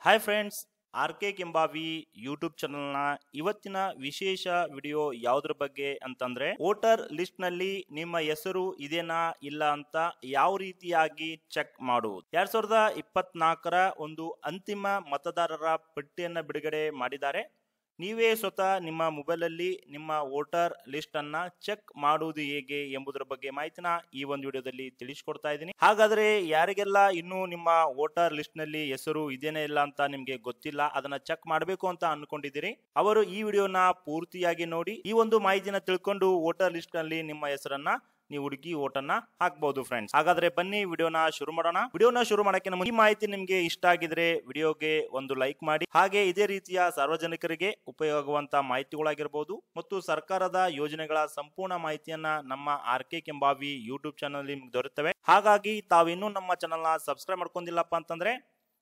Hi friends, R K Kembhavi YouTube ಚಾನಲ್ನ ಇವತ್ತಿನ ವಿಶೇಷ ವಿಡಿಯೋ ಯಾವುದ್ರ ಬಗ್ಗೆ ಅಂತಂದ್ರೆ, ವೋಟರ್ ಲಿಸ್ಟ್ ನಲ್ಲಿ ನಿಮ್ಮ ಹೆಸರು ಇದೆನಾ ಇಲ್ಲ ಅಂತ ಯಾವ ರೀತಿಯಾಗಿ ಚೆಕ್ ಮಾಡುವುದು. 2024ರ ಒಂದು ಅಂತಿಮ ಮತದಾರರ ಪಟ್ಟಿಯನ್ನ ಬಿಡುಗಡೆ ಮಾಡಿದ್ದಾರೆ. ನೀವೇ ಸ್ವತಃ ನಿಮ್ಮ ಮೊಬೈಲ್ ಅಲ್ಲಿ ನಿಮ್ಮ ವೋಟರ್ ಲಿಸ್ಟ್ ಅನ್ನ ಚೆಕ್ ಮಾಡುವುದು ಹೇಗೆ ಎಂಬುದರ ಬಗ್ಗೆ ಮಾಹಿತಿನ ಈ ಒಂದು ವಿಡಿಯೋದಲ್ಲಿ ತಿಳಿಸ್ಕೊಡ್ತಾ ಇದ್ದೀನಿ. ಹಾಗಾದ್ರೆ ಯಾರಿಗೆಲ್ಲ ಇನ್ನು ನಿಮ್ಮ ವೋಟರ್ ಲಿಸ್ಟ್ ನಲ್ಲಿ ಹೆಸರು ಇದೇನೇ ಇಲ್ಲ ಅಂತ ನಿಮ್ಗೆ ಗೊತ್ತಿಲ್ಲ, ಅದನ್ನ ಚೆಕ್ ಮಾಡಬೇಕು ಅಂತ ಅನ್ಕೊಂಡಿದ್ದೀರಿ, ಅವರು ಈ ವಿಡಿಯೋನ ಪೂರ್ತಿಯಾಗಿ ನೋಡಿ ಈ ಒಂದು ಮಾಹಿತಿನ ತಿಳ್ಕೊಂಡು ವೋಟರ್ ಲಿಸ್ಟ್ ನಲ್ಲಿ ನಿಮ್ಮ ಹೆಸರನ್ನ ನೀವು ಹುಡುಕಿ ಓಟನ್ನ ಹಾಕಬಹುದು ಫ್ರೆಂಡ್ಸ್. ಹಾಗಾದ್ರೆ ಬನ್ನಿ ವಿಡಿಯೋನ ಶುರು ಮಾಡೋಣ. ವಿಡಿಯೋನ ಶುರು ಮಾಡಕ್ಕೆ ಈ ಮಾಹಿತಿ ನಿಮ್ಗೆ ಇಷ್ಟ ಆಗಿದ್ರೆ ವಿಡಿಯೋಗೆ ಒಂದು ಲೈಕ್ ಮಾಡಿ. ಹಾಗೆ ಇದೇ ರೀತಿಯ ಸಾರ್ವಜನಿಕರಿಗೆ ಉಪಯೋಗವಂತ ಮಾಹಿತಿಗಳಾಗಿರಬಹುದು ಮತ್ತು ಸರ್ಕಾರದ ಯೋಜನೆಗಳ ಸಂಪೂರ್ಣ ಮಾಹಿತಿಯನ್ನ ನಮ್ಮ R K Kembhavi YouTube channel ನಿಮ್ಗೆ ದೊರೆಯುತ್ತವೆ. ಹಾಗಾಗಿ ತಾವಿನ್ನೂ ನಮ್ಮ ಚಾನಲ್ ನ ಸಬ್ಸ್ಕ್ರೈಬ್ ಮಾಡ್ಕೊಂಡಿಲ್ಲಪ್ಪ ಅಂತಂದ್ರೆ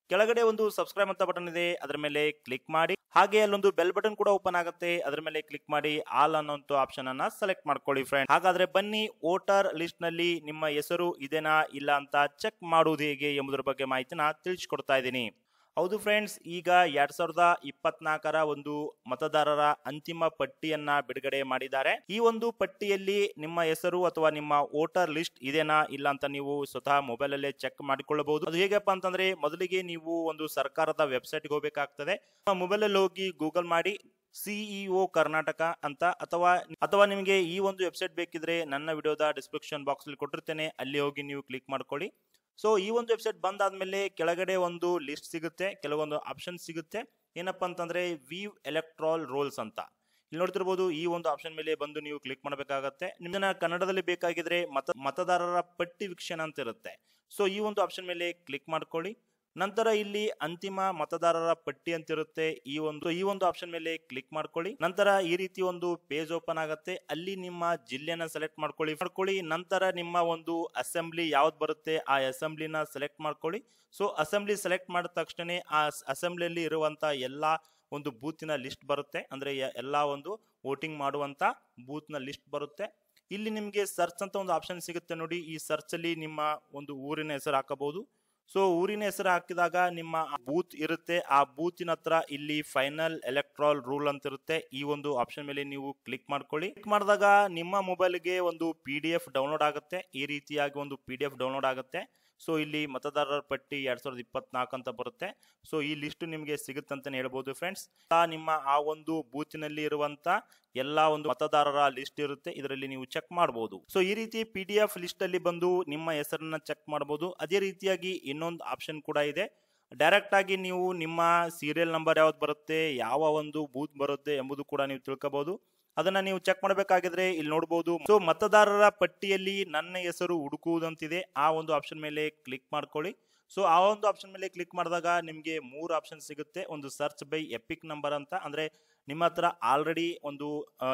ಕೆಳಗಡೆ ಒಂದು ಸಬ್ಸ್ಕ್ರೈಬ್ ಅಂತ ಬಟನ್ ಇದೆ, ಅದರ ಮೇಲೆ ಕ್ಲಿಕ್ ಮಾಡಿ. ಹಾಗೆ ಅಲ್ಲೊಂದು ಬೆಲ್ ಬಟನ್ ಕೂಡ ಓಪನ್ ಆಗುತ್ತೆ, ಅದರ ಮೇಲೆ ಕ್ಲಿಕ್ ಮಾಡಿ ಆಲ್ ಅನ್ನೋ ಆಪ್ಷನ್ ಅನ್ನ ಸೆಲೆಕ್ಟ್ ಮಾಡ್ಕೊಳ್ಳಿ ಫ್ರೆಂಡ್. ಹಾಗಾದ್ರೆ ಬನ್ನಿ ವೋಟರ್ ಲಿಸ್ಟ್ ನಲ್ಲಿ ನಿಮ್ಮ ಹೆಸರು ಇದೆನಾ ಇಲ್ಲ ಅಂತ ಚೆಕ್ ಮಾಡುವುದು ಹೇಗೆ ಎಂಬುದರ ಬಗ್ಗೆ ಮಾಹಿತಿನ ತಿಳಿಸ್ಕೊಡ್ತಾ ಇದ್ದೀನಿ. ಹೌದು ಫ್ರೆಂಡ್ಸ್, ಈಗ 2024ರ ಒಂದು ಮತದಾರರ ಅಂತಿಮ ಪಟ್ಟಿಯನ್ನ ಬಿಡುಗಡೆ ಮಾಡಿದ್ದಾರೆ. ಈ ಒಂದು ಪಟ್ಟಿಯಲ್ಲಿ ನಿಮ್ಮ ಹೆಸರು ಅಥವಾ ನಿಮ್ಮ ವೋಟರ್ ಲಿಸ್ಟ್ ಇದೆನಾ ಇಲ್ಲ ಅಂತ ನೀವು ಸ್ವತಃ ಮೊಬೈಲ್ ಅಲ್ಲೇ ಚೆಕ್ ಮಾಡಿಕೊಳ್ಳಬಹುದು. ಅದು ಹೇಗಪ್ಪ ಅಂತಂದ್ರೆ, ಮೊದಲಿಗೆ ನೀವು ಒಂದು ಸರ್ಕಾರದ ವೆಬ್ಸೈಟ್ ಗೆ ಹೋಗಬೇಕಾಗ್ತದೆ. ಮೊಬೈಲ್ ಅಲ್ಲಿ ಹೋಗಿ ಗೂಗಲ್ ಮಾಡಿ ಸಿಇಒ ಕರ್ನಾಟಕ ಅಂತ, ಅಥವಾ ನಿಮಗೆ ಈ ಒಂದು ವೆಬ್ಸೈಟ್ ಬೇಕಿದ್ರೆ ನನ್ನ ವಿಡಿಯೋದ ಡಿಸ್ಕ್ರಿಪ್ಷನ್ ಬಾಕ್ಸ್ ಅಲ್ಲಿ ಕೊಟ್ಟಿರ್ತೇನೆ, ಅಲ್ಲಿ ಹೋಗಿ ನೀವು ಕ್ಲಿಕ್ ಮಾಡ್ಕೊಳ್ಳಿ. ಸೊ ಈ ಒಂದು ವೆಬ್ಸೈಟ್ ಬಂದಾದ್ಮೇಲೆ ಕೆಳಗಡೆ ಒಂದು ಲಿಸ್ಟ್ ಸಿಗುತ್ತೆ, ಕೆಲವೊಂದು ಆಪ್ಷನ್ ಸಿಗುತ್ತೆ. ಏನಪ್ಪಾ ಅಂತಂದ್ರೆ ವ್ಯೂ ಎಲೆಕ್ಟ್ರಾಲ್ ರೋಲ್ಸ್ ಅಂತ ಇಲ್ಲಿ ನೋಡ್ತಿರ್ಬೋದು. ಈ ಒಂದು ಆಪ್ಷನ್ ಮೇಲೆ ಬಂದು ನೀವು ಕ್ಲಿಕ್ ಮಾಡಬೇಕಾಗತ್ತೆ. ನಿಮ್ಮನ್ನ ಕನ್ನಡದಲ್ಲಿ ಬೇಕಾಗಿದ್ರೆ ಮತದಾರರ ಪಟ್ಟಿ ವೀಕ್ಷಣೆ ಅಂತ ಇರುತ್ತೆ. ಸೊ ಈ ಒಂದು ಆಪ್ಷನ್ ಮೇಲೆ ಕ್ಲಿಕ್ ಮಾಡ್ಕೊಳ್ಳಿ. ನಂತರ ಇಲ್ಲಿ ಅಂತಿಮ ಮತದಾರರ ಪಟ್ಟಿ ಅಂತ ಇರುತ್ತೆ, ಈ ಒಂದು ಆಪ್ಷನ್ ಮೇಲೆ ಕ್ಲಿಕ್ ಮಾಡ್ಕೊಳ್ಳಿ. ನಂತರ ಈ ರೀತಿ ಒಂದು ಪೇಜ್ ಓಪನ್ ಆಗುತ್ತೆ, ಅಲ್ಲಿ ನಿಮ್ಮ ಜಿಲ್ಲೆನ ಸೆಲೆಕ್ಟ್ ಮಾಡ್ಕೊಳ್ಳಿ. ನಂತರ ನಿಮ್ಮ ಒಂದು ಅಸೆಂಬ್ಲಿ ಯಾವ್ದು ಬರುತ್ತೆ ಆ ಅಸೆಂಬ್ಲಿನ ಸೆಲೆಕ್ಟ್ ಮಾಡ್ಕೊಳ್ಳಿ. ಸೊ ಅಸೆಂಬ್ಲಿ ಸೆಲೆಕ್ಟ್ ಮಾಡಿದ ತಕ್ಷಣ ಆ ಅಸೆಂಬ್ಲಿಯಲ್ಲಿ ಇರುವಂತ ಎಲ್ಲಾ ಒಂದು ಬೂತಿನ ಲಿಸ್ಟ್ ಬರುತ್ತೆ, ಅಂದ್ರೆ ಎಲ್ಲಾ ಒಂದು ವೋಟಿಂಗ್ ಮಾಡುವಂತ ಬೂತ್ ನ ಲಿಸ್ಟ್ ಬರುತ್ತೆ. ಇಲ್ಲಿ ನಿಮ್ಗೆ ಸರ್ಚ್ ಅಂತ ಒಂದು ಆಪ್ಷನ್ ಸಿಗುತ್ತೆ ನೋಡಿ. ಈ ಸರ್ಚ್ ಅಲ್ಲಿ ನಿಮ್ಮ ಒಂದು ಊರಿನ ಹೆಸರು ಹಾಕಬಹುದು. ಸೊ ಊರಿನ ಹೆಸರು ಹಾಕಿದಾಗ ನಿಮ್ಮ ಬೂತ್ ಇರುತ್ತೆ, ಆ ಬೂತಿನ ಹತ್ರ ಇಲ್ಲಿ ಫೈನಲ್ ಎಲೆಕ್ಟ್ರಾಲ್ ರೂಲ್ ಅಂತ ಇರುತ್ತೆ. ಈ ಒಂದು ಆಪ್ಷನ್ ಮೇಲೆ ನೀವು ಕ್ಲಿಕ್ ಮಾಡ್ಕೊಳ್ಳಿ. ಕ್ಲಿಕ್ ಮಾಡಿದಾಗ ನಿಮ್ಮ ಮೊಬೈಲ್ಗೆ ಒಂದು PDF ಡೌನ್ಲೋಡ್ ಆಗುತ್ತೆ. ಈ ರೀತಿಯಾಗಿ ಒಂದು PDF ಡೌನ್ಲೋಡ್ ಆಗುತ್ತೆ. ಸೊ ಇಲ್ಲಿ ಮತದಾರರ ಪಟ್ಟಿ 2024 ಅಂತ ಬರುತ್ತೆ. ಸೊ ಈ ಲಿಸ್ಟ್ ನಿಮಗೆ ಸಿಗುತ್ತಂತಾನೆ ಹೇಳ್ಬೋದು ಫ್ರೆಂಡ್ಸ್. ನಿಮ್ಮ ಆ ಒಂದು ಬೂತಿನಲ್ಲಿ ಇರುವಂತ ಎಲ್ಲಾ ಒಂದು ಮತದಾರರ ಲಿಸ್ಟ್ ಇರುತ್ತೆ, ಇದರಲ್ಲಿ ನೀವು ಚೆಕ್ ಮಾಡಬಹುದು. ಸೊ ಈ ರೀತಿ PDF ಲಿಸ್ಟ್ ಅಲ್ಲಿ ಬಂದು ನಿಮ್ಮ ಹೆಸರನ್ನ ಚೆಕ್ ಮಾಡಬಹುದು. ಅದೇ ರೀತಿಯಾಗಿ ಇನ್ನೊಂದು ಆಪ್ಷನ್ ಕೂಡ ಇದೆ. ಡೈರೆಕ್ಟ್ ಆಗಿ ನೀವು ನಿಮ್ಮ ಸೀರಿಯಲ್ ನಂಬರ್ ಯಾವ್ದು ಬರುತ್ತೆ, ಯಾವ ಒಂದು ಬೂತ್ ಬರುತ್ತೆ ಎಂಬುದು ಕೂಡ ನೀವು ತಿಳ್ಕೋಬಹುದು. ಅದನ್ನ ನೀವು ಚೆಕ್ ಮಾಡಬೇಕಾಗಿದ್ರೆ ಇಲ್ಲಿ ನೋಡಬಹುದು. ಸೊ ಮತದಾರರ ಪಟ್ಟಿಯಲ್ಲಿ ನನ್ನ ಹೆಸರು ಹುಡುಕುವುದಂತಿದೆ, ಆ ಒಂದು ಆಪ್ಷನ್ ಮೇಲೆ ಕ್ಲಿಕ್ ಮಾಡ್ಕೊಳ್ಳಿ. ಸೊ ಆ ಒಂದು ಆಪ್ಷನ್ ಮೇಲೆ ಕ್ಲಿಕ್ ಮಾಡಿದಾಗ ನಿಮಗೆ 3 ಆಪ್ಷನ್ ಸಿಗುತ್ತೆ. ಒಂದು ಸರ್ಚ್ ಬೈ ಎಪಿಕ್ ನಂಬರ್ ಅಂತ, ಅಂದ್ರೆ ನಿಮ್ಮ ಹತ್ರ ಆಲ್ರೆಡಿ ಒಂದು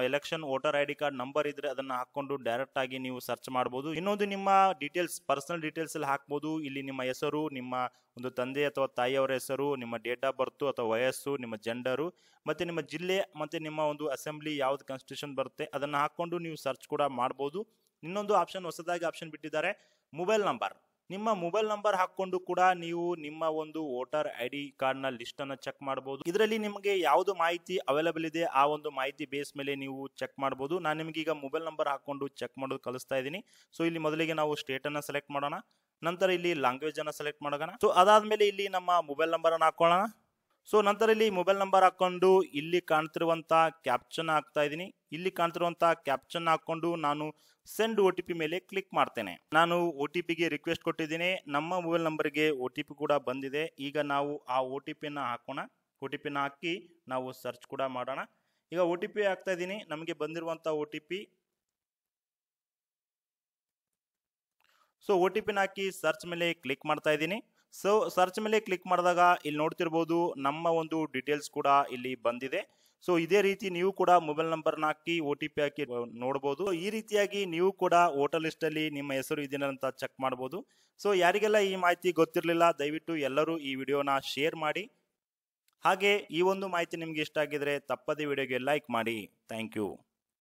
election voter ID card number ಇದ್ರೆ ಅದನ್ನ ಹಾಕೊಂಡು ಡೈರೆಕ್ಟ್ ಆಗಿ ನೀವು ಸರ್ಚ್ ಮಾಡಬಹುದು. ಇನ್ನೊಂದು ನಿಮ್ಮ ಡೀಟೇಲ್ಸ್, ಪರ್ಸನಲ್ ಡೀಟೇಲ್ಸ್ ಅಲ್ಲಿ ಹಾಕಬಹುದು. ಇಲ್ಲಿ ನಿಮ್ಮ ಹೆಸರು, ನಿಮ್ಮ ಒಂದು ತಂದೆ ಅಥವಾ ತಾಯಿಯವರ ಹೆಸರು, ನಿಮ್ಮ ಡೇಟ್ ಆಫ್ ಬರ್ತ್ ಅಥವಾ ವಯಸ್ಸು, ನಿಮ್ಮ ಜೆಂಡರು, ಮತ್ತೆ ನಿಮ್ಮ ಜಿಲ್ಲೆ, ಮತ್ತೆ ನಿಮ್ಮ ಒಂದು ಅಸೆಂಬ್ಲಿ ಯಾವ್ದು ಕಾನ್ಸ್ಟಿಟ್ಯೂಷನ್ ಬರುತ್ತೆ ಅದನ್ನ ಹಾಕೊಂಡು ನೀವು ಸರ್ಚ್ ಕೂಡ ಮಾಡಬಹುದು. ಇನ್ನೊಂದು ಆಪ್ಷನ್, ಹೊಸದಾಗಿ ಆಪ್ಷನ್ ಬಿಟ್ಟಿದ್ದಾರೆ, ಮೊಬೈಲ್ ನಂಬರ್. ನಿಮ್ಮ ಮೊಬೈಲ್ ನಂಬರ್ ಹಾಕೊಂಡು ಕೂಡ ನೀವು ನಿಮ್ಮ ಒಂದು ವೋಟರ್ ID ಕಾರ್ಡ್ ನ ಲಿಸ್ಟ್ ಅನ್ನ ಚೆಕ್ ಮಾಡಬಹುದು. ಇದರಲ್ಲಿ ನಿಮಗೆ ಯಾವ್ದು ಮಾಹಿತಿ ಅವೈಲೇಬಲ್ ಇದೆ ಆ ಒಂದು ಮಾಹಿತಿ ಬೇಸ್ ಮೇಲೆ ನೀವು ಚೆಕ್ ಮಾಡಬಹುದು. ನಾನು ನಿಮ್ಗೆ ಈಗ ಮೊಬೈಲ್ ನಂಬರ್ ಹಾಕೊಂಡು ಚೆಕ್ ಮಾಡೋದು ಕಲಿಸ್ತಾ ಇದ್ದೀನಿ. ಸೊ ಇಲ್ಲಿ ಮೊದಲಿಗೆ ನಾವು ಸ್ಟೇಟ್ ಅನ್ನ ಸೆಲೆಕ್ಟ್ ಮಾಡೋಣ, ನಂತರ ಇಲ್ಲಿ ಲ್ಯಾಂಗ್ವೇಜ್ ಅನ್ನ ಸೆಲೆಕ್ಟ್ ಮಾಡೋಣ. ಸೊ ಅದಾದ್ಮೇಲೆ ಇಲ್ಲಿ ನಮ್ಮ ಮೊಬೈಲ್ ನಂಬರ್ ಅನ್ನ ಹಾಕೊಳ್ಳೋಣ. ಸೊ ನಂತರ ಇಲ್ಲಿ ಮೊಬೈಲ್ ನಂಬರ್ ಹಾಕೊಂಡು ಇಲ್ಲಿ ಕಾಣ್ತಿರುವಂತ ಕ್ಯಾಪ್ಚನ್ ಹಾಕ್ತಾ ಇದ್ದೀನಿ. ಇಲ್ಲಿ ಕಾಣ್ತಿರುವಂತ ಕ್ಯಾಪ್ಚನ್ ಹಾಕೊಂಡು ನಾನು ಸೆಂಡ್ OTP ಮೇಲೆ ಕ್ಲಿಕ್ ಮಾಡ್ತೇನೆ. ನಾನು OTP ಗೆ ರಿಕ್ವೆಸ್ಟ್ ಕೊಟ್ಟಿದ್ದೀನಿ, ನಮ್ಮ ಮೊಬೈಲ್ ನಂಬರ್ಗೆ OTP ಕೂಡ ಬಂದಿದೆ. ಈಗ ನಾವು ಆ OTP ನ ಹಾಕೋಣ. OTP ನ ಹಾಕಿ ನಾವು ಸರ್ಚ್ ಕೂಡ ಮಾಡೋಣ. ಈಗ OTP ಹಾಕ್ತಾ ಇದ್ದೀನಿ, ನಮಗೆ ಬಂದಿರುವಂತ OTP. ಸೊ OTP ನ ಹಾಕಿ ಸರ್ಚ್ ಮೇಲೆ ಕ್ಲಿಕ್ ಮಾಡ್ತಾ ಇದ್ದೀನಿ. ಸೊ ಸರ್ಚ್ ಮೇಲೆ ಕ್ಲಿಕ್ ಮಾಡಿದಾಗ ಇಲ್ಲಿ ನೋಡ್ತಿರ್ಬೋದು ನಮ್ಮ ಒಂದು ಡೀಟೇಲ್ಸ್ ಕೂಡ ಇಲ್ಲಿ ಬಂದಿದೆ. ಸೊ ಇದೇ ರೀತಿ ನೀವು ಕೂಡ ಮೊಬೈಲ್ ನಂಬರ್ನ ಹಾಕಿ OTP ಹಾಕಿ ನೋಡಬಹುದು. ಈ ರೀತಿಯಾಗಿ ನೀವು ಕೂಡ ವೋಟರ್ ಲಿಸ್ಟ್ ಅಲ್ಲಿ ನಿಮ್ಮ ಹೆಸರು ಇದೆಯಾ ಅಂತ ಚೆಕ್ ಮಾಡಬಹುದು. ಸೊ ಯಾರಿಗೆಲ್ಲ ಈ ಮಾಹಿತಿ ಗೊತ್ತಿರಲಿಲ್ಲ, ದಯವಿಟ್ಟು ಎಲ್ಲರೂ ಈ ವಿಡಿಯೋನ ಶೇರ್ ಮಾಡಿ. ಹಾಗೆ ಈ ಒಂದು ಮಾಹಿತಿ ನಿಮ್ಗೆ ಇಷ್ಟ ಆಗಿದ್ರೆ ತಪ್ಪದೇ ವಿಡಿಯೋಗೆ ಲೈಕ್ ಮಾಡಿ. Thank you.